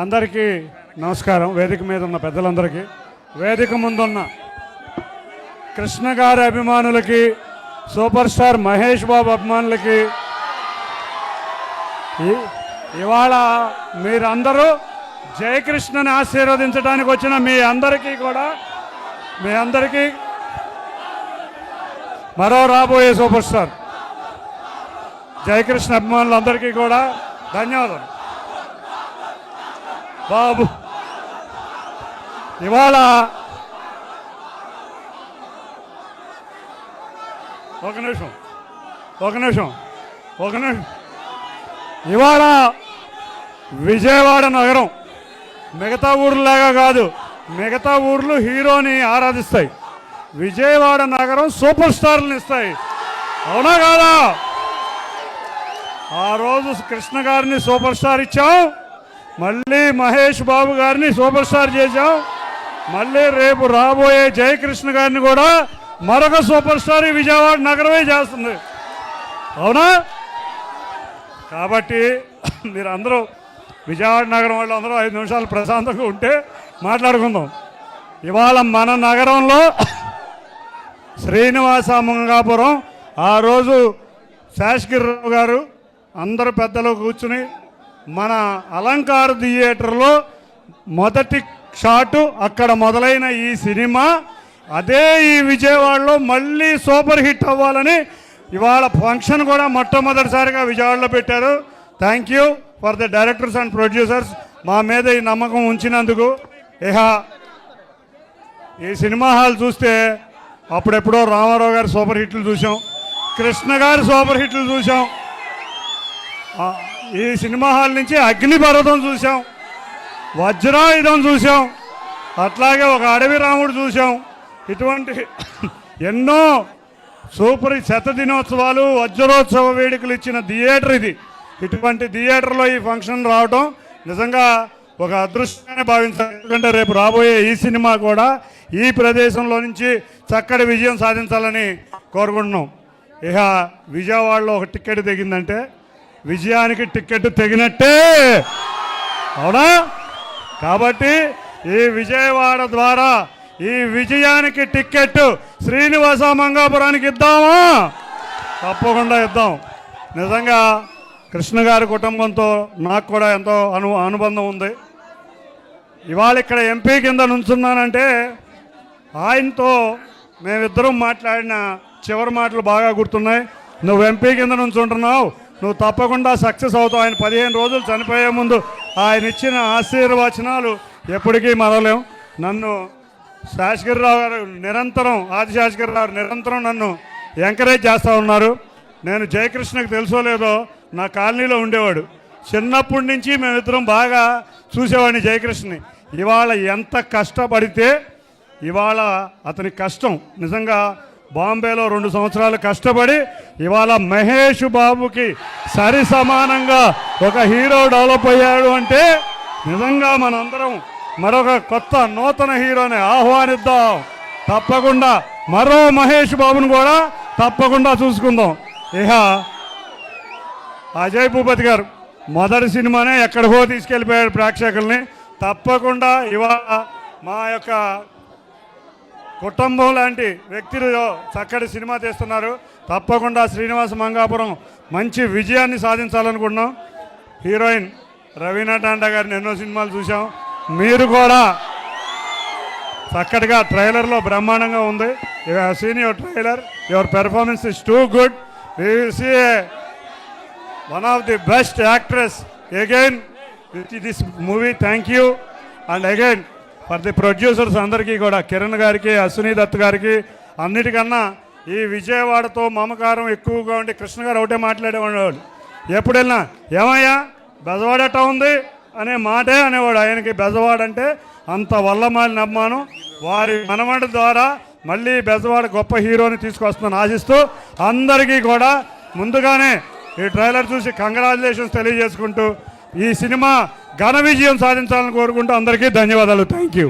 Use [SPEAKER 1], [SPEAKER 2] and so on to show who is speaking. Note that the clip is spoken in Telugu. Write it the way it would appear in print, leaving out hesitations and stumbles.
[SPEAKER 1] అందరికీ నమస్కారం. వేదిక మీద ఉన్న పెద్దలందరికీ, వేదిక ముందున్న కృష్ణ గారి అభిమానులకి, సూపర్ స్టార్ మహేష్ బాబు అభిమానులకి, ఇవాళ మీరందరూ జయకృష్ణని ఆశీర్వదించడానికి వచ్చిన మీ అందరికీ మరో రాబోయే సూపర్ స్టార్ జయకృష్ణ అభిమానులందరికీ కూడా ధన్యవాదాలు. బాబు, ఇవాళ ఒక నిమిషం ఇవాళ విజయవాడ నగరం మిగతా ఊర్లాగా కాదు, మిగతా ఊర్లు హీరోని ఆరాధిస్తాయి, విజయవాడ నగరం సూపర్ స్టార్లను ఇస్తాయి. అవునా కాదా? ఆ రోజు కృష్ణ గారిని సూపర్ స్టార్ ఇచ్చాం, మళ్ళీ మహేష్ బాబు గారిని సూపర్ స్టార్ చేశాం, మళ్ళీ రేపు రాబోయే జయకృష్ణ గారిని కూడా మరొక సూపర్ స్టార్ విజయవాడ నగరమే చేస్తుంది. అవునా? కాబట్టి మీరందరూ విజయవాడ నగరం వాళ్ళు అందరూ 5 నిమిషాలు ప్రశాంతంగా ఉంటే మాట్లాడుకుందాం. ఇవాళ మన నగరంలో శ్రీనివాస మంగాపురం ఆ రోజు శేషగిరిరావు గారు అందరు పెద్దలు కూర్చుని మన అలంకార థియేటర్లో మొదటి షాటు అక్కడ మొదలైన ఈ సినిమా అదే ఈ విజయవాడలో మళ్ళీ సూపర్ హిట్ అవ్వాలని ఇవాళ ఫంక్షన్ కూడా మొట్టమొదటిసారిగా విజయవాడలో పెట్టారు. Thank you for the directors and producers, మా మీద ఈ నమ్మకం ఉంచినందుకు. ఈ సినిమా హాల్ చూస్తే అప్పుడెప్పుడో రామారావు గారి సూపర్ హిట్లు చూసాం, కృష్ణ గారి సూపర్ హిట్లు చూసాం, ఈ సినిమా హాల్ నుంచి అగ్నిపర్వతం చూసాం, వజ్రాయుధం చూసాం, అట్లాగే ఒక అడవి రాముడు చూసాం. ఇటువంటి ఎన్నో సూపర్ శతదినోత్సవాలు, వజ్రోత్సవ వేడుకలు ఇచ్చిన థియేటర్ ఇది. ఇటువంటి థియేటర్లో ఈ ఫంక్షన్ రావడం నిజంగా ఒక అదృష్టంగానే భావించాలి. ఎందుకంటే రేపు రాబోయే ఈ సినిమా కూడా ఈ ప్రదేశంలో నుంచి చక్కటి విజయం సాధించాలని కోరుకుంటున్నాం. విజయవాడలో ఒక టికెట్ తెగిందంటే విజయానికి టికెట్ తెగినట్టే. అవునా? కాబట్టి ఈ విజయవాడ ద్వారా ఈ విజయానికి టికెట్ శ్రీనివాస మంగాపురానికి ఇద్దామా? తప్పకుండా ఇద్దాం. నిజంగా కృష్ణ గారి కుటుంబంతో నాకు కూడా ఎంతో అనుబంధం ఉంది. ఇవాళ ఇక్కడ ఎంపీ కింద నుంచున్నానంటే ఆయనతో మేమిద్దరం మాట్లాడిన చివరి మాటలు బాగా గుర్తున్నాయి. నువ్వు ఎంపీ కింద నుంచుంటున్నావు, నువ్వు తప్పకుండా సక్సెస్ అవుతావు. ఆయన 15 రోజులు చనిపోయే ముందు ఆయన ఇచ్చిన ఆశీర్వచనాలు ఎప్పటికీ మరవలేం. నన్ను శేషగిరిరావు గారు నిరంతరం, ఆదిశేషగిరిరావు నిరంతరం నన్ను ఎంకరేజ్ చేస్తూ ఉన్నారు. నేను జయకృష్ణకి తెలుసో లేదో నా కాలనీలో ఉండేవాడు. చిన్నప్పటి నుంచి మేమిద్దరం బాగా చూసేవాడిని జయకృష్ణని. ఇవాళ ఎంత కష్టపడితే ఇవాళ అతని కష్టం నిజంగా బాంబేలో 2 సంవత్సరాలు కష్టపడి ఇవాళ మహేష్ బాబుకి సరి సమానంగా ఒక హీరో డెవలప్ అయ్యాడు అంటే నిజంగా మనందరం మరొక కొత్త నూతన హీరోని ఆహ్వానిద్దాం. తప్పకుండా మరో మహేష్ బాబుని కూడా తప్పకుండా చూసుకుందాం. అజయ్ భూపతి గారు మొదటి సినిమానే ఎక్కడికో తీసుకెళ్ళిపోయాడు ప్రేక్షకుల్ని. తప్పకుండా ఇవాళ మా యొక్క కుటుంబం లాంటి వ్యక్తులు చక్కటి సినిమా తీస్తున్నారు. తప్పకుండా శ్రీనివాస మంగాపురం మంచి విజయాన్ని సాధించాలనుకుంటున్నాం. హీరోయిన్ రవీనా టాండా గారిని ఎన్నో సినిమాలు చూసాం. మీరు కూడా చక్కటిగా ట్రైలర్లో బ్రహ్మాండంగా ఉంది. You have seen your trailer, your performance is too good. We will see one of the best actress again with this movie. Thank you. And again for the producers అందరికీ కూడా, కిరణ్ గారికి, అశ్విని దత్ గారికి, అన్నిటికన్నా ఈ విజయవాడతో మమకారం ఎక్కువగా ఉండి కృష్ణ గారు ఒకటే మాట్లాడేవాడు. ఎప్పుడైనా ఏమయ్యా బెజవాడ ఎట్టా ఉంది అనే మాటే అనేవాడు. ఆయనకి బెజవాడ అంటే అంత వల్లమాలిన అభిమానం. వారి మనవడి ద్వారా మళ్ళీ బెజవాడ గొప్ప హీరోని తీసుకొస్తుందని ఆశిస్తూ అందరికీ కూడా ముందుగానే ఈ ట్రైలర్ చూసి కంగ్రాచులేషన్స్ తెలియజేసుకుంటూ ఈ సినిమా ఘన విజయం సాధించాలని కోరుకుంటూ అందరికీ ధన్యవాదాలు. Thank you.